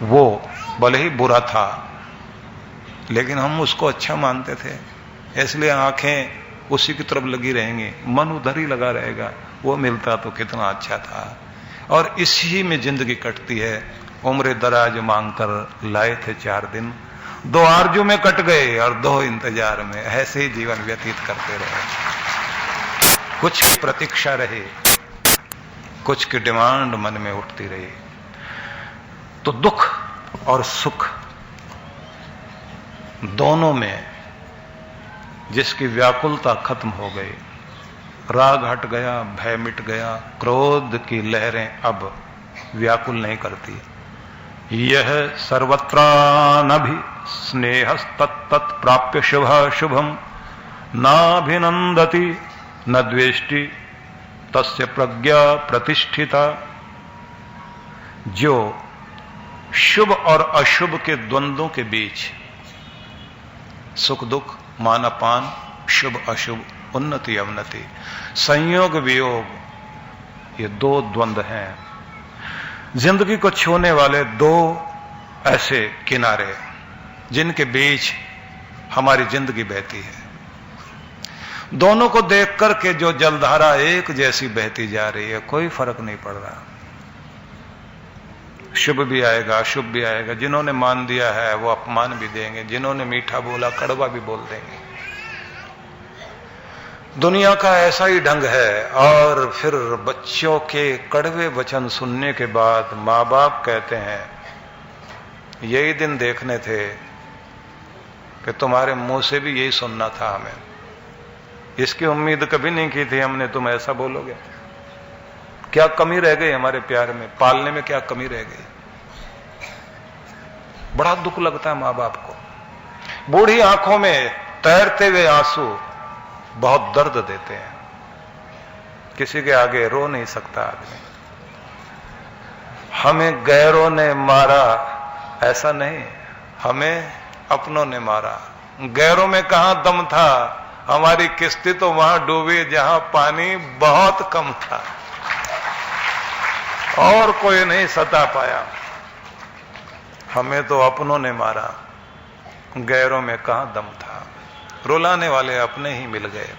वो भले ही बुरा था लेकिन हम उसको अच्छा मानते थे, इसलिए आंखें उसी की तरफ लगी रहेंगी, मन उधर ही लगा रहेगा। वो मिलता तो कितना अच्छा था। और इसी में जिंदगी कटती है। उम्र दराज मांगकर लाए थे 4 दिन, 2 आरजू में कट गए और 2 इंतजार में। ऐसे ही जीवन व्यतीत करते रहे। कुछ की प्रतीक्षा रही, कुछ की डिमांड मन में उठती रही। तो दुख और सुख दोनों में जिसकी व्याकुलता खत्म हो गई, राग हट गया, भय मिट गया, क्रोध की लहरें अब व्याकुल नहीं करती। यह सर्वत्रानभि स्नेहस्तत्तत् प्राप्य शुभ शुभम नाभिनंदति न द्वेष्टि तस्य प्रज्ञा प्रतिष्ठिता। जो शुभ और अशुभ के द्वंद्वों के बीच, सुख दुख, मान अपान, शुभ अशुभ, उन्नति अवनति, संयोग वियोग, ये 2 द्वंद्व हैं। जिंदगी को छूने वाले 2 ऐसे किनारे जिनके बीच हमारी जिंदगी बहती है। दोनों को देख करके जो जलधारा एक जैसी बहती जा रही है, कोई फर्क नहीं पड़ रहा। शुभ भी आएगा, अशुभ भी आएगा। जिन्होंने मान दिया है वो अपमान भी देंगे, जिन्होंने मीठा बोला कड़वा भी बोल देंगे। दुनिया का ऐसा ही ढंग है। और फिर बच्चों के कड़वे वचन सुनने के बाद माँ बाप कहते हैं, यही दिन देखने थे कि तुम्हारे मुंह से भी यही सुनना था हमें। इसकी उम्मीद कभी नहीं की थी हमने, तुम ऐसा बोलोगे। क्या कमी रह गई हमारे प्यार में, पालने में क्या कमी रह गई। बड़ा दुख लगता है मां बाप को। बूढ़ी आंखों में तैरते हुए आंसू बहुत दर्द देते हैं। किसी के आगे रो नहीं सकता आदमी। हमें गैरों ने मारा ऐसा नहीं, हमें अपनों ने मारा। गैरों में कहां दम था, हमारी किस्ती तो वहां डूबी जहां पानी बहुत कम था और कोई नहीं सता पाया। हमें तो अपनों ने मारा, गैरों में कहां दम था। रुलाने वाले अपने ही मिल गए।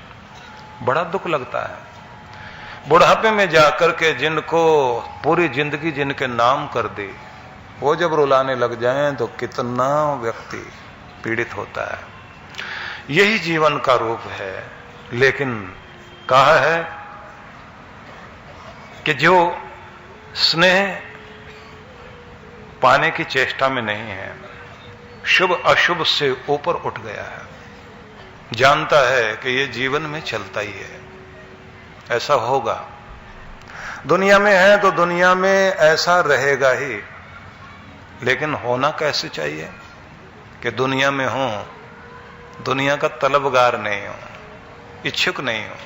बड़ा दुख लगता है। बुढ़ापे में जाकर के जिनको पूरी जिंदगी जिनके नाम कर दी, वो जब रुलाने लग जाएं तो कितना व्यक्ति पीड़ित होता है। यही जीवन का रूप है। लेकिन कहा है कि जो स्नेह पाने की चेष्टा में नहीं है, शुभ अशुभ से ऊपर उठ गया है, जानता है कि ये जीवन में चलता ही है, ऐसा होगा। दुनिया में है तो दुनिया में ऐसा रहेगा ही। लेकिन होना कैसे चाहिए कि दुनिया में हो, दुनिया का तलबगार नहीं हो, इच्छुक नहीं हो।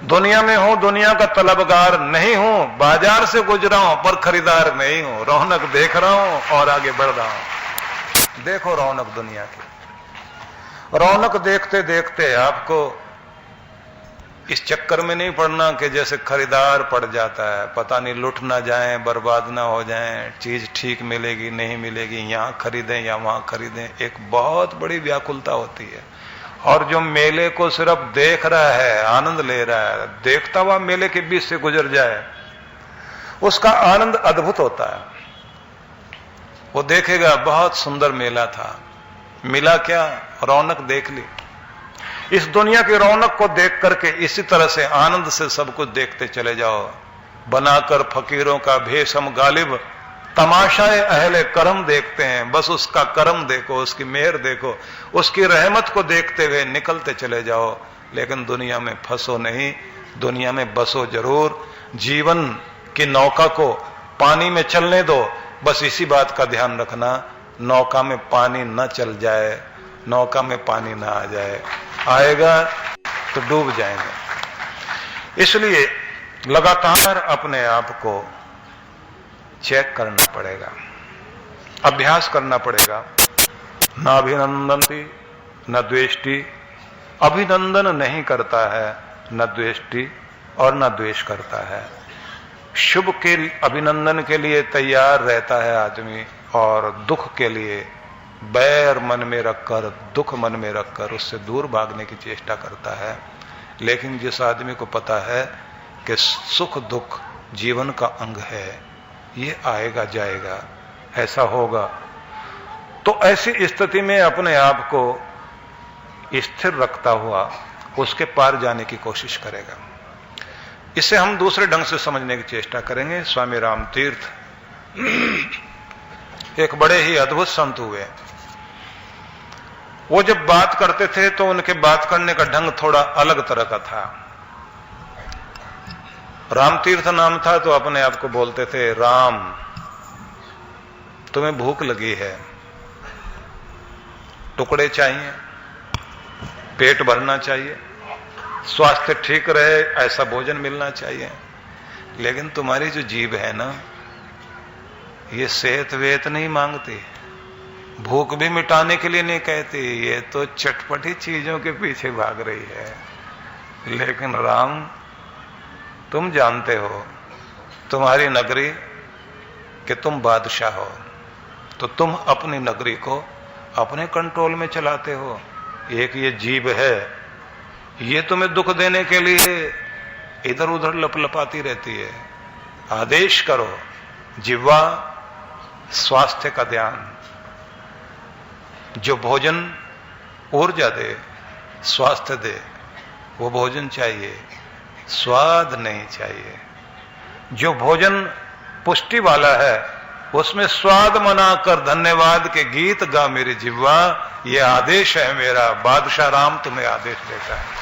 दुनिया में हो, दुनिया का तलबगार नहीं हो, बाजार से गुजरा हूं पर खरीदार नहीं हो, रौनक देख रहा हूं और आगे बढ़ रहा हूं। देखो रौनक दुनिया की। रौनक देखते देखते आपको इस चक्कर में नहीं पड़ना कि जैसे खरीदार पड़ जाता है, पता नहीं लुट ना जाए, बर्बाद ना हो जाए, चीज ठीक मिलेगी नहीं मिलेगी, यहां खरीदें या वहां खरीदें। एक बहुत बड़ी व्याकुलता होती है। और जो मेले को सिर्फ देख रहा है, आनंद ले रहा है, देखता हुआ मेले के बीच से गुजर जाए, उसका आनंद अद्भुत होता है। वो देखेगा बहुत सुंदर मेला था, मिला क्या, रौनक देख ली। इस दुनिया की रौनक को देख करके इसी तरह से आनंद से सब कुछ देखते चले जाओ। बनाकर फकीरों का भेष हम गालिब तमाशाए अहले करम देखते हैं। बस उसका करम देखो, उसकी मेहर देखो, उसकी रहमत को देखते हुए निकलते चले जाओ। लेकिन दुनिया में फंसो नहीं, दुनिया में बसो जरूर। जीवन की नौका को पानी में चलने दो, बस इसी बात का ध्यान रखना, नौका में पानी न चल जाए, नौका में पानी ना आ जाए। आएगा तो डूब जाएंगे। इसलिए लगातार अपने आप को चेक करना पड़ेगा, अभ्यास करना पड़ेगा। न अभिनंदन्ति न द्वेष्टि, अभिनंदन नहीं करता है न द्वेष्टि और न द्वेष करता है। शुभ के अभिनंदन के लिए तैयार रहता है आदमी, और दुख के लिए बैर मन में रखकर, दुख मन में रखकर उससे दूर भागने की चेष्टा करता है। लेकिन जिस आदमी को पता है कि सुख दुख जीवन का अंग है, ये आएगा जाएगा, ऐसा होगा, तो ऐसी स्थिति में अपने आप को स्थिर रखता हुआ उसके पार जाने की कोशिश करेगा। इसे हम दूसरे ढंग से समझने की चेष्टा करेंगे। स्वामी राम तीर्थ एक बड़े ही अद्भुत संत हुए। वो जब बात करते थे तो उनके बात करने का ढंग थोड़ा अलग तरह का था। राम तीर्थ नाम था तो अपने आप को बोलते थे, राम तुम्हें भूख लगी है, टुकड़े चाहिए, पेट भरना चाहिए, स्वास्थ्य ठीक रहे ऐसा भोजन मिलना चाहिए, लेकिन तुम्हारी जो जीभ है ना, ये सेहत वेत नहीं मांगती, भूख भी मिटाने के लिए नहीं कहती, ये तो चटपटी चीजों के पीछे भाग रही है। लेकिन राम, तुम जानते हो तुम्हारी नगरी कि तुम बादशाह हो, तो तुम अपनी नगरी को अपने कंट्रोल में चलाते हो। एक ये जीभ है, ये तुम्हें दुख देने के लिए इधर उधर लपलपाती रहती है। आदेश करो, जिह्वा स्वास्थ्य का ध्यान, जो भोजन ऊर्जा दे, स्वास्थ्य दे, वो भोजन चाहिए, स्वाद नहीं चाहिए। जो भोजन पुष्टि वाला है उसमें स्वाद मनाकर धन्यवाद के गीत गा मेरी जिह्वा, ये आदेश है मेरा, बादशाह राम तुम्हें आदेश देता है।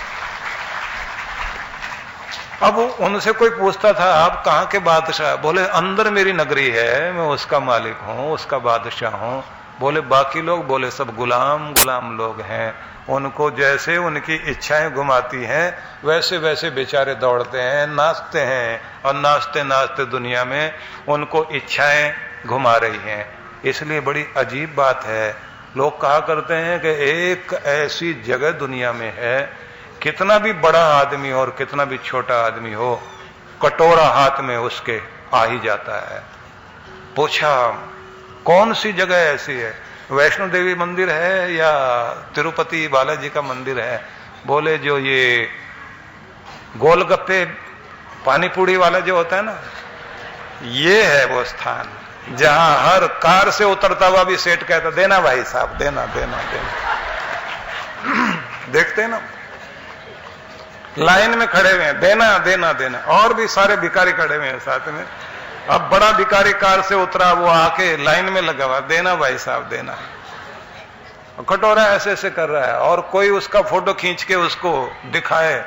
अब उनसे कोई पूछता था, आप कहां के बादशाह? बोले अंदर मेरी नगरी है, मैं उसका मालिक हूं, उसका बादशाह हूं। बोले बाकी लोग? बोले सब गुलाम गुलाम लोग हैं, उनको जैसे उनकी इच्छाएं घुमाती हैं वैसे वैसे बेचारे दौड़ते हैं, नाचते हैं, और नाचते नाचते दुनिया में उनको इच्छाएं घुमा रही हैं। इसलिए बड़ी अजीब बात है, लोग कहा करते हैं कि एक ऐसी जगह दुनिया में है, कितना भी बड़ा आदमी और कितना भी छोटा आदमी हो, कटोरा हाथ में उसके आ ही जाता है। पूछा कौन सी जगह ऐसी है? वैष्णो देवी मंदिर है या तिरुपति बालाजी का मंदिर है? बोले जो ये गोलगप्पे पानी पूड़ी वाला जो होता है ना, ये है वो स्थान जहां हर कार से उतरता हुआ भी सेठ कहता, देना भाई साहब, देना देना देना। देखते हैं ना, लाइन में खड़े हुए हैं, देना देना देना, और भी सारे भिखारी खड़े हुए हैं साथ में। अब बड़ा भिखारी कार से उतरा, वो आके लाइन में लगा हुआ, देना भाई साहब देना, कटोरा ऐसे ऐसे कर रहा है, और कोई उसका फोटो खींच के उसको दिखाए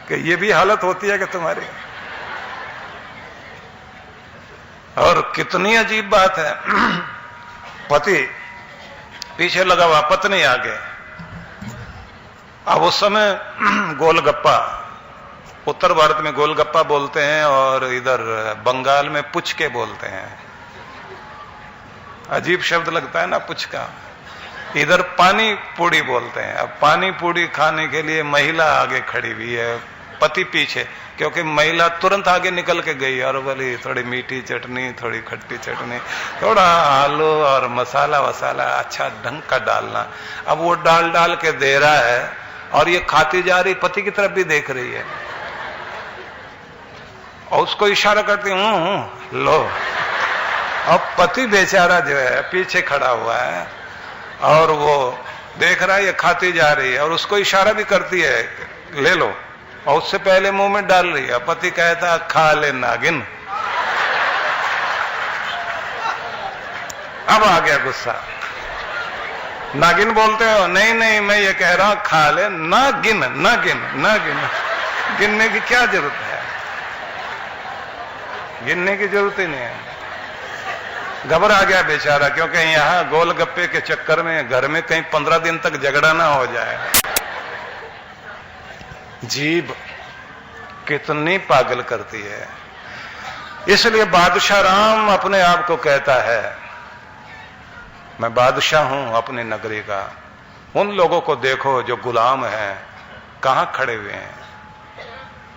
कि ये भी हालत होती है कि तुम्हारी। और कितनी अजीब बात है, पति पीछे लगा हुआ, पत्नी आगे। अब उस समय गोलगप्पा, उत्तर भारत में गोलगप्पा बोलते हैं और इधर बंगाल में पुचके बोलते हैं। अजीब शब्द लगता है ना पुचका। इधर पानी पूड़ी बोलते हैं। अब पानी पूड़ी खाने के लिए महिला आगे खड़ी हुई है, पति पीछे, क्योंकि महिला तुरंत आगे निकल के गई और बोली थोड़ी मीठी चटनी, थोड़ी खट्टी चटनी, थोड़ा आलू और मसाला वसाला अच्छा ढंग का डालना। अब वो डाल डाल के दे रहा है और ये खाती जा रही, पति की तरफ भी देख रही है और उसको इशारा करती हूं लो। अब पति बेचारा जो है पीछे खड़ा हुआ है और वो देख रहा है ये खाती जा रही है और उसको इशारा भी करती है ले लो, और उससे पहले मुंह में डाल रही है। पति कहता खा ले नागिन। अब आ गया गुस्सा। नागिन बोलते हो? नहीं नहीं, मैं ये कह रहा हूं खा ले, ना गिन ना गिन ना गिन। गिनने की क्या जरूरत है? गिनने की जरूरत ही नहीं है। घबरा गया बेचारा, क्योंकि यहां गोलगप्पे के चक्कर में घर में कहीं 15 दिन तक झगड़ा ना हो जाए। जीभ कितनी पागल करती है। इसलिए बादशाह राम अपने आप को कहता है मैं बादशाह हूं अपनी नगरी का। उन लोगों को देखो जो गुलाम हैं, कहां खड़े हुए हैं।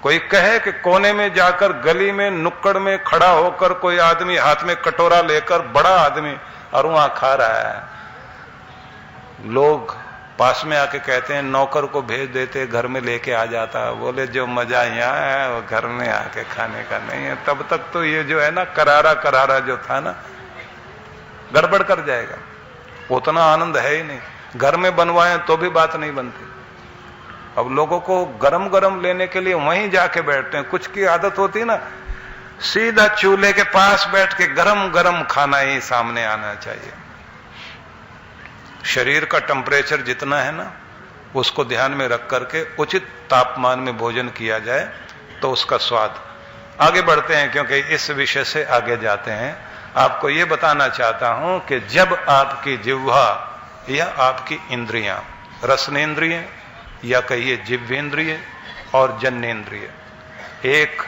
कोई कहे कि कोने में जाकर गली में नुक्कड़ में खड़ा होकर कोई आदमी हाथ में कटोरा लेकर, बड़ा आदमी, और वहां खा रहा है, लोग पास में आके कहते हैं नौकर को भेज देते, घर में लेके आ जाता। बोले जो मजा यहाँ है वो घर में आके खाने का नहीं है। तब तक तो ये जो है ना करारा करारा जो था ना, गड़बड़ कर जाएगा, उतना आनंद है ही नहीं। घर में बनवाएं तो भी बात नहीं बनती। अब लोगों को गरम गरम लेने के लिए वहीं जाके बैठते हैं। कुछ की आदत होती ना, सीधा चूल्हे के पास बैठ के गरम गरम खाना ही सामने आना चाहिए। शरीर का टेम्परेचर जितना है ना, उसको ध्यान में रख करके उचित तापमान में भोजन किया जाए तो उसका स्वाद। आगे बढ़ते हैं, क्योंकि इस विषय से आगे जाते हैं। आपको यह बताना चाहता हूं कि जब आपकी जिह्वा या आपकी इंद्रियां, रसनेन्द्रिय या कहिए जिह्वेन्द्रिय और जन्नेन्द्रिय, एक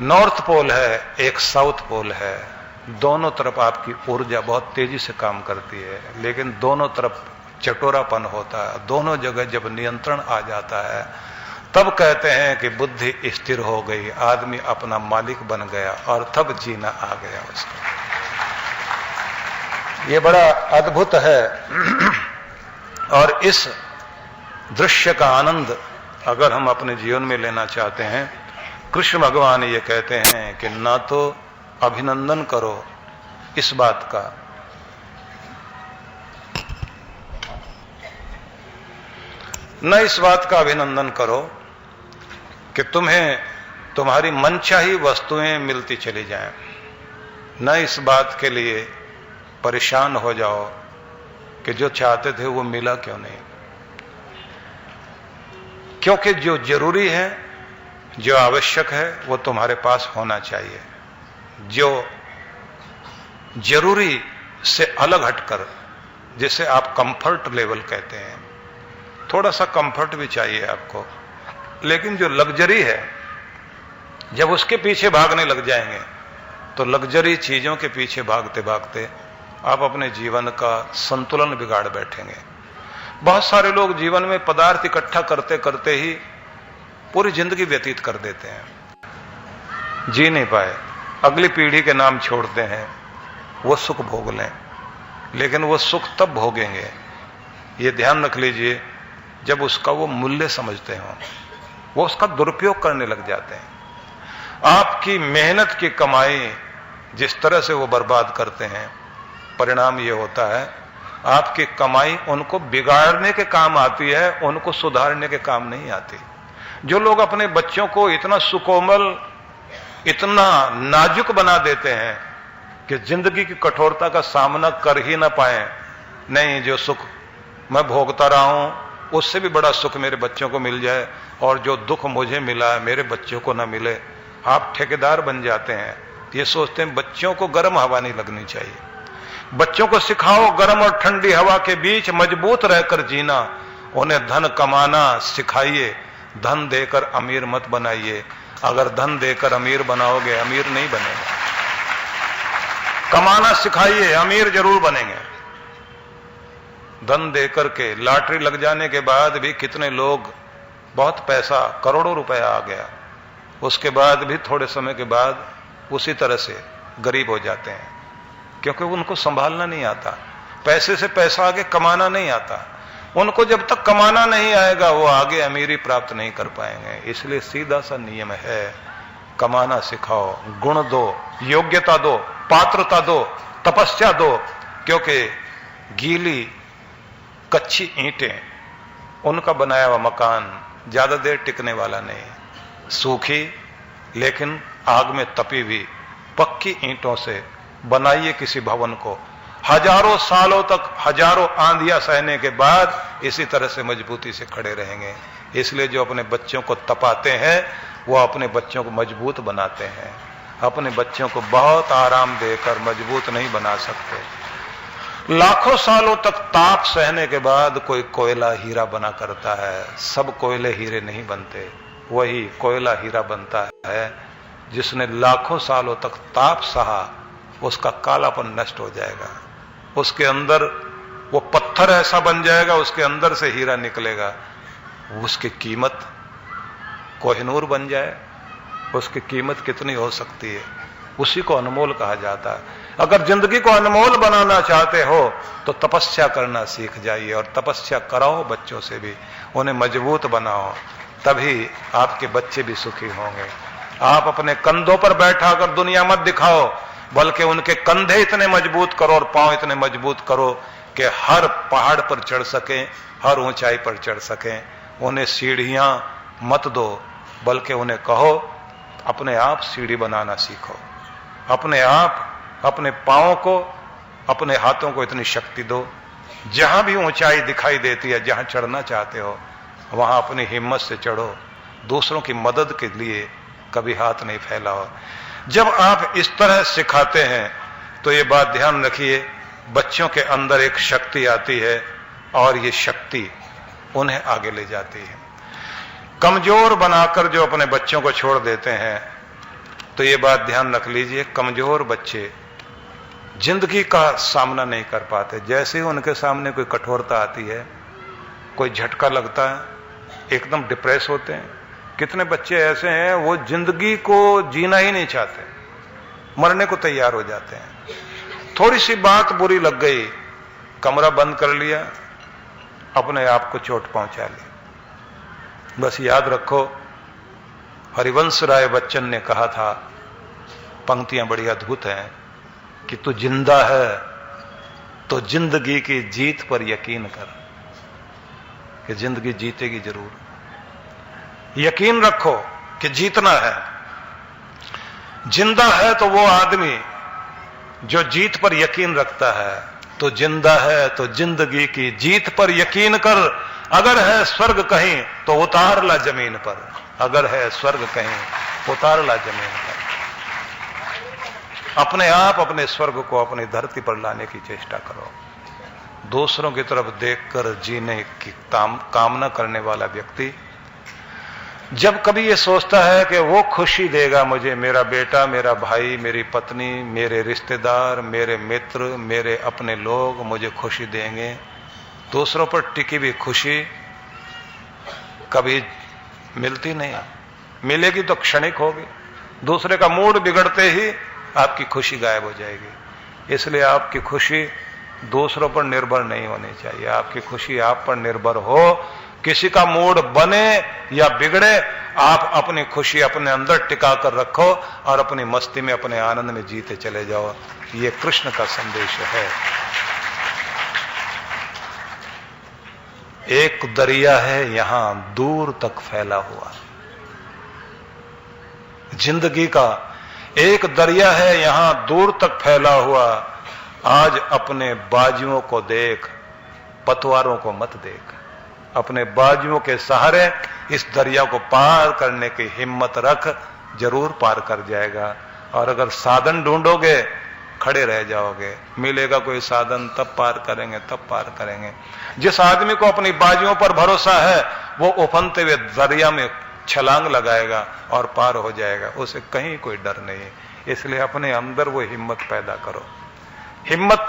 नॉर्थ पोल है, एक साउथ पोल है, दोनों तरफ आपकी ऊर्जा बहुत तेजी से काम करती है, लेकिन दोनों तरफ चटोरापन होता है। दोनों जगह जब नियंत्रण आ जाता है, तब कहते हैं कि बुद्धि स्थिर हो गई, आदमी अपना मालिक बन गया, और तब जीना आ गया उसका। ये बड़ा अद्भुत है। और इस दृश्य का आनंद अगर हम अपने जीवन में लेना चाहते हैं, कृष्ण भगवान ये कहते हैं कि ना तो अभिनंदन करो इस बात का, न इस बात का अभिनंदन करो कि तुम्हें तुम्हारी मनचाही वस्तुएं मिलती चली जाएं, न इस बात के लिए परेशान हो जाओ कि जो चाहते थे वो मिला क्यों नहीं। क्योंकि जो जरूरी है, जो आवश्यक है, वो तुम्हारे पास होना चाहिए। जो जरूरी से अलग हटकर, जिसे आप कंफर्ट लेवल कहते हैं, थोड़ा सा कंफर्ट भी चाहिए आपको, लेकिन जो लग्जरी है, जब उसके पीछे भागने लग जाएंगे तो लग्जरी चीजों के पीछे भागते भागते आप अपने जीवन का संतुलन बिगाड़ बैठेंगे। बहुत सारे लोग जीवन में पदार्थ इकट्ठा करते करते ही पूरी जिंदगी व्यतीत कर देते हैं, जी नहीं पाए, अगली पीढ़ी के नाम छोड़ते हैं, वो सुख भोग लें, लेकिन वो सुख तब भोगेंगे, ये ध्यान रख लीजिए, जब उसका वो मूल्य समझते हो। वो उसका दुरुपयोग करने लग जाते हैं। आपकी मेहनत की कमाई जिस तरह से वो बर्बाद करते हैं, परिणाम ये होता है आपकी कमाई उनको बिगाड़ने के काम आती है, उनको सुधारने के काम नहीं आती। जो लोग अपने बच्चों को इतना सुकोमल, इतना नाजुक बना देते हैं कि जिंदगी की कठोरता का सामना कर ही ना पाए, नहीं जो सुख मैं भोगता रहा हूं उससे भी बड़ा सुख मेरे बच्चों को मिल जाए, और जो दुख मुझे मिला है मेरे बच्चों को ना मिले, आप ठेकेदार बन जाते हैं। ये सोचते हैं बच्चों को गर्म हवा नहीं लगनी चाहिए। बच्चों को सिखाओ गर्म और ठंडी हवा के बीच मजबूत रहकर जीना, उन्हें धन कमाना सिखाइए, धन देकर अमीर मत बनाइए। अगर धन देकर अमीर बनाओगे, अमीर नहीं बनेगा। कमाना सिखाइए, अमीर जरूर बनेंगे। धन देकर के लॉटरी लग जाने के बाद भी कितने लोग, बहुत पैसा, करोड़ों रुपया आ गया, उसके बाद भी थोड़े समय के बाद उसी तरह से गरीब हो जाते हैं, क्योंकि उनको संभालना नहीं आता। पैसे से पैसा आगे कमाना नहीं आता। उनको जब तक कमाना नहीं आएगा वो आगे अमीरी प्राप्त नहीं कर पाएंगे। इसलिए सीधा सा नियम है, कमाना सिखाओ, गुण दो, योग्यता दो, पात्रता दो, तपस्या दो, क्योंकि गीली कच्ची ईंटें, उनका बनाया हुआ मकान ज्यादा देर टिकने वाला नहीं। सूखी लेकिन आग में तपी हुई पक्की ईंटों से बनाइए किसी भवन को, हजारों सालों तक, हजारों आंधियां सहने के बाद इसी तरह से मजबूती से खड़े रहेंगे। इसलिए जो अपने बच्चों को तपाते हैं वो अपने बच्चों को मजबूत बनाते हैं। अपने बच्चों को बहुत आराम देकर मजबूत नहीं बना सकते। लाखों सालों तक ताप सहने के बाद कोई कोयला हीरा बना करता है। सब कोयले हीरे नहीं बनते, वही कोयला हीरा बनता है जिसने लाखों सालों तक ताप सहा, उसका कालापन नष्ट हो जाएगा, उसके अंदर वो पत्थर ऐसा बन जाएगा, उसके अंदर से हीरा निकलेगा, उसकी कीमत कोहिनूर बन जाए, उसकी कीमत कितनी हो सकती है, उसी को अनमोल कहा जाता है। अगर जिंदगी को अनमोल बनाना चाहते हो तो तपस्या करना सीख जाइए, और तपस्या कराओ बच्चों से भी, उन्हें मजबूत बनाओ, तभी आपके बच्चे भी सुखी होंगे। आप अपने कंधों पर बैठा कर दुनिया मत दिखाओ, बल्कि उनके कंधे इतने मजबूत करो और पांव इतने मजबूत करो कि हर पहाड़ पर चढ़ सकें, हर ऊंचाई पर चढ़ सकें। उन्हें सीढ़ियां मत दो, बल्कि उन्हें कहो अपने आप सीढ़ी बनाना सीखो। अपने आप अपने पांवों को, अपने हाथों को इतनी शक्ति दो, जहां भी ऊंचाई दिखाई देती है, जहां चढ़ना चाहते हो वहां अपनी हिम्मत से चढ़ो। दूसरों की मदद के लिए कभी हाथ नहीं फैलाओ। जब आप इस तरह सिखाते हैं तो ये बात ध्यान रखिए, बच्चों के अंदर एक शक्ति आती है और ये शक्ति उन्हें आगे ले जाती है। कमजोर बनाकर जो अपने बच्चों को छोड़ देते हैं, तो ये बात ध्यान रख लीजिए, कमजोर बच्चे जिंदगी का सामना नहीं कर पाते। जैसे ही उनके सामने कोई कठोरता आती है, कोई झटका लगता है, एकदम डिप्रेस होते हैं। कितने बच्चे ऐसे हैं वो जिंदगी को जीना ही नहीं चाहते, मरने को तैयार हो जाते हैं। थोड़ी सी बात बुरी लग गई, कमरा बंद कर लिया, अपने आप को चोट पहुंचा ली। बस याद रखो, हरिवंश राय बच्चन ने कहा था, पंक्तियां बड़ी अद्भुत हैं, कि तू जिंदा है तो जिंदगी की जीत पर यकीन कर, कि जिंदगी जीतेगी जरूर। यकीन रखो कि जीतना है। जिंदा है तो वो आदमी जो जीत पर यकीन रखता है। तो जिंदा है तो जिंदगी की जीत पर यकीन कर। अगर है स्वर्ग कहीं तो उतार ला जमीन पर, अगर है स्वर्ग कहीं उतार ला जमीन पर। अपने आप अपने स्वर्ग को अपनी धरती पर लाने की चेष्टा करो। दूसरों की तरफ देखकर जीने की कामना करने वाला व्यक्ति जब कभी ये सोचता है कि वो खुशी देगा मुझे, मेरा बेटा, मेरा भाई, मेरी पत्नी, मेरे रिश्तेदार, मेरे मित्र, मेरे अपने लोग मुझे खुशी देंगे, दूसरों पर टिकी हुई खुशी कभी मिलती नहीं। मिलेगी तो क्षणिक होगी। दूसरे का मूड बिगड़ते ही आपकी खुशी गायब हो जाएगी। इसलिए आपकी खुशी दूसरों पर निर्भर नहीं होनी चाहिए। आपकी खुशी आप पर निर्भर हो। किसी का मूड बने या बिगड़े, आप अपनी खुशी अपने अंदर टिका कर रखो और अपनी मस्ती में, अपने आनंद में जीते चले जाओ। ये कृष्ण का संदेश है। एक दरिया है यहां दूर तक फैला हुआ, जिंदगी का एक दरिया है यहां दूर तक फैला हुआ। आज अपने बाजुओं को देख, पतवारों को मत देख। अपने बाजुओं के सहारे इस दरिया को पार करने की हिम्मत रख, जरूर पार कर जाएगा। और अगर साधन ढूंढोगे, खड़े रह जाओगे। मिलेगा कोई साधन तब पार करेंगे, तब पार करेंगे। जिस आदमी को अपनी बाजुओं पर भरोसा है, वो उफनते हुए दरिया में छलांग लगाएगा और पार हो जाएगा। उसे कहीं कोई डर नहीं। इसलिए अपने अंदर वो हिम्मत पैदा करो। हिम्मत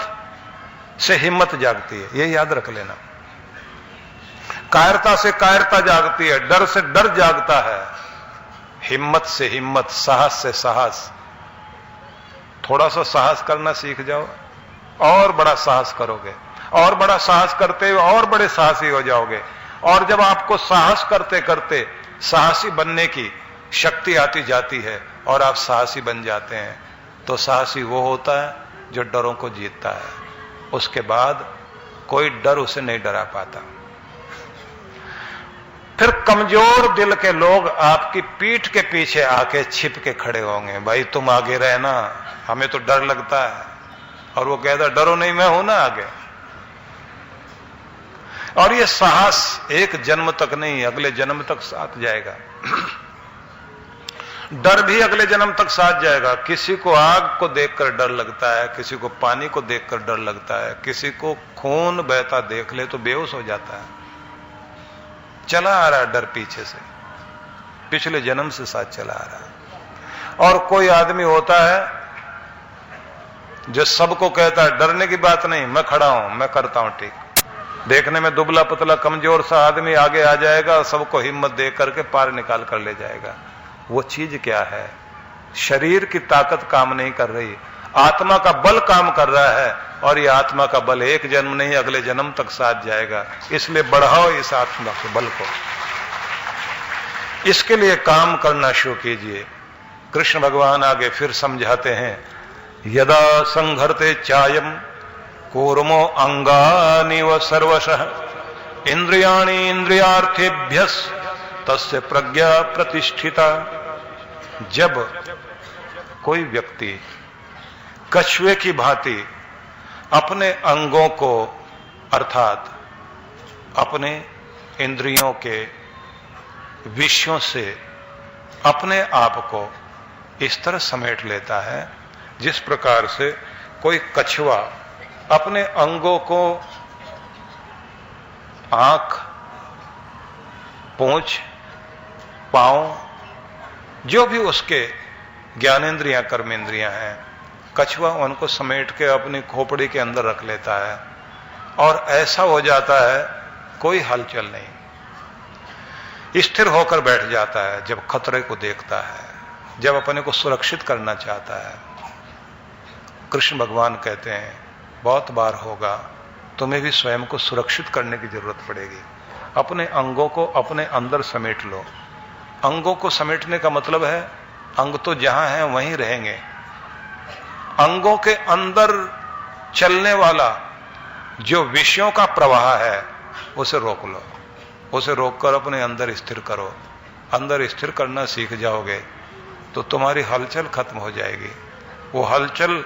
से हिम्मत जागती है, ये याद रख लेना। कायरता से कायरता जागती है, डर से डर जागता है। हिम्मत से हिम्मत, साहस से साहस। थोड़ा सा साहस करना सीख जाओ, और बड़ा साहस करोगे, और बड़ा साहस करते हुए और बड़े साहसी हो जाओगे। और जब आपको साहस करते करते साहसी बनने की शक्ति आती जाती है और आप साहसी बन जाते हैं, तो साहसी वो होता है जो डरों को जीतता है। उसके बाद कोई डर उसे नहीं डरा पाता। फिर कमजोर दिल के लोग आपकी पीठ के पीछे आके छिप के खड़े होंगे, भाई तुम आगे रहना, हमें तो डर लगता है। और वो कहता डरो नहीं, मैं हूं ना आगे। और ये साहस एक जन्म तक नहीं, अगले जन्म तक साथ जाएगा। डर भी अगले जन्म तक साथ जाएगा। किसी को आग को देखकर डर लगता है, किसी को पानी को देखकर डर लगता है, किसी को खून बहता देख ले तो बेहोश हो जाता है। चला आ रहा है डर पीछे से, पिछले जन्म से साथ चला आ रहा है। और कोई आदमी होता है जो सबको कहता है डरने की बात नहीं, मैं खड़ा हूं, मैं करता हूं ठीक। देखने में दुबला पतला कमजोर सा आदमी आगे आ जाएगा, सबको हिम्मत दे करके पार निकाल कर ले जाएगा। वो चीज क्या है? शरीर की ताकत काम नहीं कर रही, आत्मा का बल काम कर रहा है, और ये आत्मा का बल एक जन्म नहीं अगले जन्म तक साथ जाएगा। इसलिए बढ़ाओ इस आत्मा के बल को, इसके लिए काम करना शुरू कीजिए। कृष्ण भगवान आगे फिर समझाते हैं, यदा संघर्ते चायम कूर्मो अंगानि व सर्वशः इंद्रियाणि इंद्रियार्थेभ्यस तस्य प्रज्ञा प्रतिष्ठिता। जब कोई व्यक्ति कछुए की भांति अपने अंगों को अर्थात अपने इंद्रियों के विषयों से अपने आप को इस तरह समेट लेता है जिस प्रकार से कोई कछुआ अपने अंगों को आंख, पूंछ, पांव, जो भी उसके ज्ञानेंद्रियां कर्मेंद्रियां हैं, कछुआ उनको समेट के अपनी खोपड़ी के अंदर रख लेता है और ऐसा हो जाता है कोई हलचल नहीं, स्थिर होकर बैठ जाता है। जब खतरे को देखता है, जब अपने को सुरक्षित करना चाहता है, कृष्ण भगवान कहते हैं बहुत बार होगा, तुम्हें भी स्वयं को सुरक्षित करने की जरूरत पड़ेगी। अपने अंगों को अपने अंदर समेट लो। अंगों को समेटने का मतलब है अंग तो जहां है वहीं रहेंगे, अंगों के अंदर चलने वाला जो विषयों का प्रवाह है उसे रोक लो, उसे रोककर अपने अंदर स्थिर करो। अंदर स्थिर करना सीख जाओगे तो तुम्हारी हलचल खत्म हो जाएगी। वो हलचल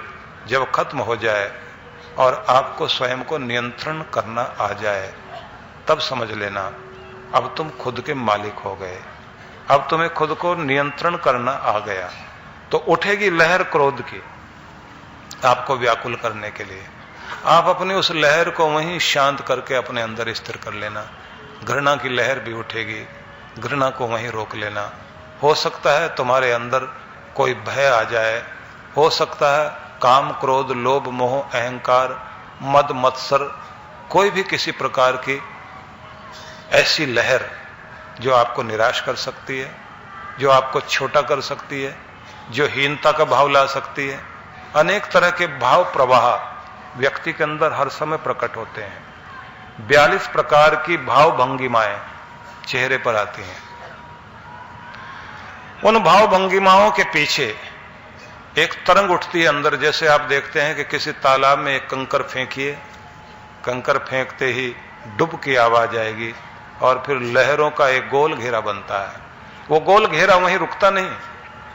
जब खत्म हो जाए और आपको स्वयं को नियंत्रण करना आ जाए, तब समझ लेना अब तुम खुद के मालिक हो गए, अब तुम्हें खुद को नियंत्रण करना आ गया। तो उठेगी लहर क्रोध की आपको व्याकुल करने के लिए, आप अपनी उस लहर को वहीं शांत करके अपने अंदर स्थिर कर लेना। घृणा की लहर भी उठेगी, घृणा को वहीं रोक लेना। हो सकता है तुम्हारे अंदर कोई भय आ जाए, हो सकता है काम, क्रोध, लोभ, मोह, अहंकार, मद, मत्सर, कोई भी किसी प्रकार की ऐसी लहर जो आपको निराश कर सकती है, जो आपको छोटा कर सकती है, जो हीनता का भाव ला सकती है। अनेक तरह के भाव प्रवाह व्यक्ति के अंदर हर समय प्रकट होते हैं। 42 प्रकार की भाव भंगिमाएं चेहरे पर आती हैं। उन भाव भंगिमाओं के पीछे एक तरंग उठती है अंदर। जैसे आप देखते हैं कि किसी तालाब में एक कंकर फेंकिए, कंकर फेंकते ही डुब की आवाज आएगी और फिर लहरों का एक गोल घेरा बनता है। वो गोल घेरा वहीं रुकता नहीं,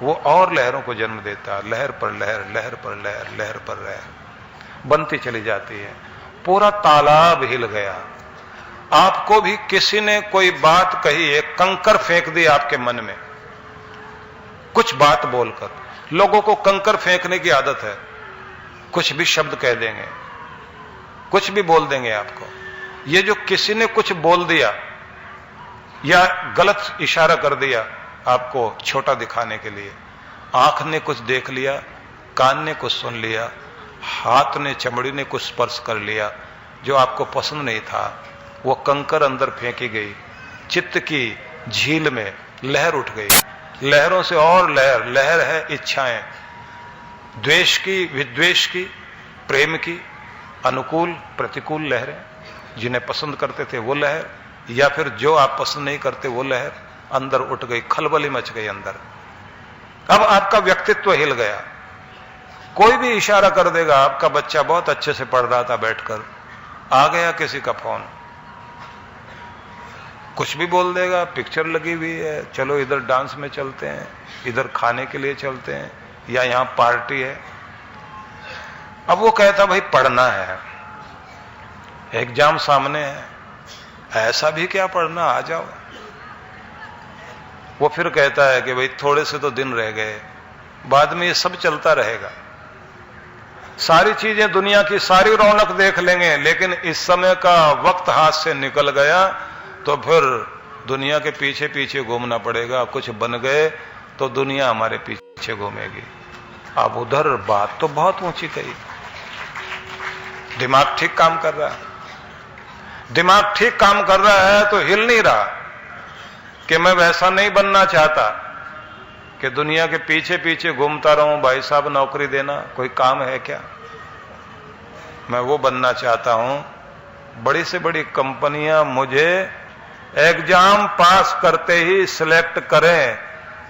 वो और लहरों को जन्म देता है। लहर पर लहर, लहर पर लहर, लहर पर लहर बनती चली जाती है। पूरा तालाब हिल गया। आपको भी किसी ने कोई बात कही, एक कंकर फेंक दी आपके मन में, कुछ बात बोलकर। लोगों को कंकर फेंकने की आदत है, कुछ भी शब्द कह देंगे, कुछ भी बोल देंगे आपको। ये जो किसी ने कुछ बोल दिया या गलत इशारा कर दिया आपको छोटा दिखाने के लिए, आंख ने कुछ देख लिया, कान ने कुछ सुन लिया, हाथ ने, चमड़ी ने कुछ स्पर्श कर लिया जो आपको पसंद नहीं था, वो कंकर अंदर फेंकी गई। चित्त की झील में लहर उठ गई। लहरों से और लहर, लहर है इच्छाएं, द्वेष की, विद्वेष की, प्रेम की, अनुकूल प्रतिकूल लहरें, जिन्हें पसंद करते थे वो लहर, या फिर जो आप पसंद नहीं करते वो लहर अंदर उठ गई, खलबली मच गई अंदर। अब आपका व्यक्तित्व हिल गया। कोई भी इशारा कर देगा। आपका बच्चा बहुत अच्छे से पढ़ रहा था बैठकर, आ गया किसी का फोन, कुछ भी बोल देगा। पिक्चर लगी हुई है, चलो इधर डांस में चलते हैं, इधर खाने के लिए चलते हैं, या यहां पार्टी है। अब वो कहता भाई पढ़ना है, एग्जाम सामने है, ऐसा भी क्या पढ़ना, आ जाओ। वो फिर कहता है कि भाई थोड़े से तो दिन रह गए, बाद में ये सब चलता रहेगा। सारी चीजें, दुनिया की सारी रौनक देख लेंगे, लेकिन इस समय का वक्त हाथ से निकल गया तो फिर दुनिया के पीछे पीछे घूमना पड़ेगा। कुछ बन गए तो दुनिया हमारे पीछे घूमेगी। अब उधर बात तो बहुत ऊंची कही, दिमाग ठीक काम कर रहा है, दिमाग ठीक काम कर रहा है तो हिल नहीं रहा कि मैं वैसा नहीं बनना चाहता कि दुनिया के पीछे पीछे घूमता रहूं, भाई साहब नौकरी देना कोई काम है क्या? मैं वो बनना चाहता हूं, बड़ी से बड़ी कंपनियां मुझे एग्जाम पास करते ही सिलेक्ट करें,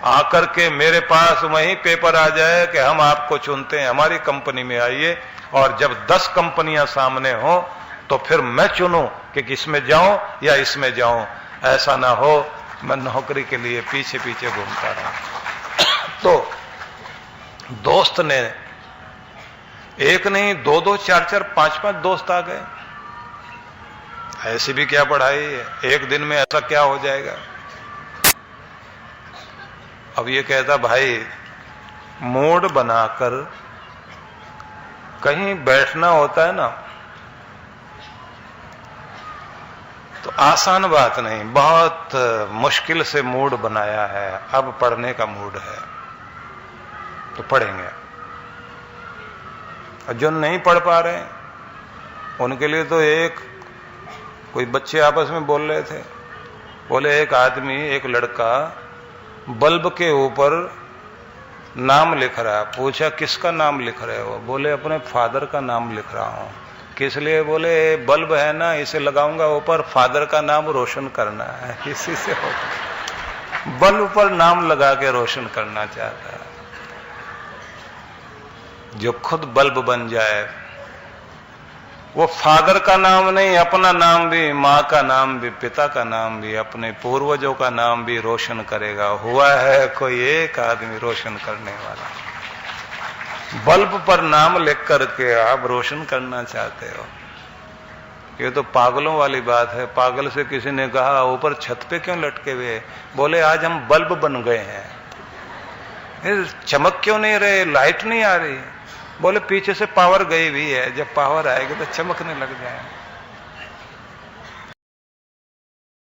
आकर के मेरे पास वहीं पेपर आ जाए कि हम आपको चुनते हैं, हमारी कंपनी में आइए। और जब 10 कंपनियां सामने हो तो फिर मैं चुनूं कि किसमें जाऊं या इसमें जाऊं। ऐसा ना हो मैं नौकरी के लिए पीछे पीछे घूमता रहा। तो दोस्त ने एक नहीं, 2-2, 4-4, 5-5 दोस्त आ गए। ऐसी भी क्या पढ़ाई है, एक दिन में ऐसा क्या हो जाएगा? अब ये कहता भाई मूड बनाकर कहीं बैठना होता है ना, तो आसान बात नहीं, बहुत मुश्किल से मूड बनाया है। अब पढ़ने का मूड है तो पढ़ेंगे। और जो नहीं पढ़ पा रहे हैं उनके लिए तो एक कोई बच्चे आपस में बोल रहे थे, बोले एक आदमी, एक लड़का बल्ब के ऊपर नाम लिख रहा है। पूछा किसका नाम लिख रहे हो? बोले अपने फादर का नाम लिख रहा हूं। किस लिए? बोले बल्ब है ना, इसे लगाऊंगा ऊपर, फादर का नाम रोशन करना है, इसी से होगा। बल्ब पर नाम लगा के रोशन करना चाहता है। जो खुद बल्ब बन जाए वो फादर का नाम नहीं, अपना नाम भी, मां का नाम भी, पिता का नाम भी, अपने पूर्वजों का नाम भी रोशन करेगा। हुआ है कोई एक आदमी रोशन करने वाला? बल्ब पर नाम लिख करके आप रोशन करना चाहते हो? ये तो पागलों वाली बात है। पागल से किसी ने कहा ऊपर छत पे क्यों लटके हुए? बोले आज हम बल्ब बन गए हैं। चमक क्यों नहीं रहे, लाइट नहीं आ रही? बोले पीछे से पावर गई हुई है, जब पावर आएगी तो चमकने लग जाए।